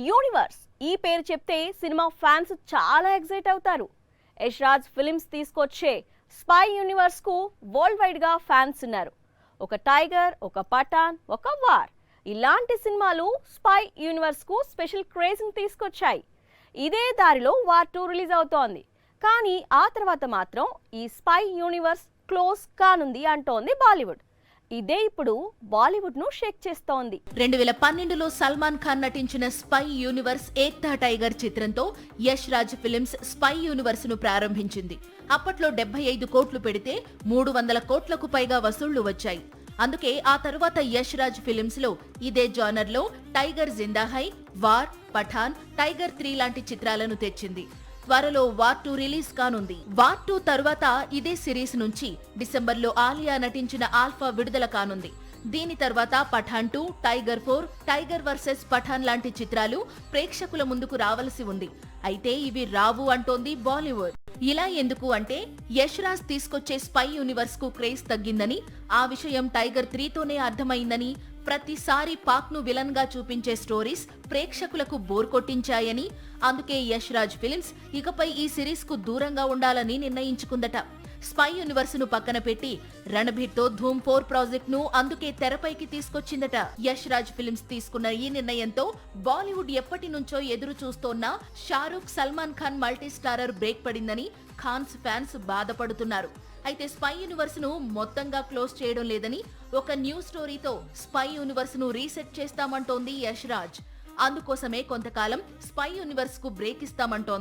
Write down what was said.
Universe ఈ పేరు చెప్తే సినిమా ఫ్యాన్స్ చాలా ఎక్సైట్ అవుతారు. యష్ రాజ్ ఫిల్మ్స్ తీసుకొచ్చే స్పై యూనివర్స్ కు వరల్డ్ వైడ్ గా ఫ్యాన్స్ ఉన్నారు. ఒక టైగర్, ఒక పఠాన్, ఒక వార్ ఇలాంటి సినిమాలు స్పై యూనివర్స్ కు స్పెషల్ క్రేజ్ ని తీసుకొచ్చాయి. ఇదే దారిలో వార్ 2 రిలీజ్ అవుతోంది. కానీ ఆ తర్వాత మాత్రం ఈ స్పై యూనివర్స్ క్లోజ్ కానుంది అంటోంది బాలీవుడ్. ఇదే ఇప్పుడు బాలీవుడ్ ను షేక్ చేస్తోంది. 2012లో సల్మాన్ ఖాన్ నటించిన స్పై యూనివర్స్ ఏక్తా టైగర్ చిత్రంతో Yash Raj films spy universe ను ప్రారంభించింది. అప్పట్లో 75 కోట్లు పెడితే 300 కోట్లకు పైగా వసూళ్లు వచ్చాయి. అందుకే ఆ తరువాత యష్ రాజ్ ఫిల్మ్స్ లో ఇదే జానర్ లో టైగర్ జిందా హై, వార్, పఠాన్, టైగర్ 3 లాంటి చిత్రాలను తెచ్చింది. త్వరలో వార్ 2 రిలీజ్ కానుంది. వార్ 2 తరువాత ఇదే సిరీస్ నుంచి డిసెంబర్లో ఆలియా నటించిన ఆల్ఫా విడుదల కానుంది. దీని తర్వాత Pathaan 2, Tiger 4, Tiger versus Pathaan లాంటి చిత్రాలు ప్రేక్షకుల ముందుకు రావలసి ఉంది. అయితే ఇవి రావు అంటోంది బాలీవుడ్. ఇలా ఎందుకు అంటే యష్ రాజ్ తీసుకొచ్చే స్పై యూనివర్స్ కు క్రేజ్ తగ్గిందని, ఆ విషయం టైగర్ 3తోనే అర్థమైందని, ప్రతిసారి పాక్ ను విలన్ గా చూపించే స్టోరీస్ ప్రేక్షకులకు బోర్ కొట్టించాయని, అందుకే యష్ రాజ్ ఫిల్మ్స్ ఇకపై ఈ సిరీస్ కు దూరంగా ఉండాలని నిర్ణయించుకుందట. స్పై యూనివర్స్ ను పక్కన పెట్టి రణబీర్ తో ధూమ్ 4 ప్రాజెక్ట్ ను అందుకే తెరపైకి తీసుకొచ్చిందట. యష్ రాజ్ ఫిల్మ్స్ తీసుకున్న ఈ నిర్ణయంతో బాలీవుడ్ ఎప్పటి నుంచో ఎదురు చూస్తోన్న Shahrukh, Salman Khan multi starrer break పడిందని ఖాన్స్ ఫ్యాన్స్ బాధపడుతున్నారు. అయితే స్పై యూనివర్స్ ను మొత్తంగా క్లోజ్ చేయడం లేదని, ఒక న్యూ స్టోరీతో స్పై యూనివర్స్ ను రీసెట్ చేస్తామంటోంది యష్ రాజ్. అందుకోసమే కొంతకాలం స్పై యూనివర్స్ కు బ్రేక్ ఇస్తామంటోంది.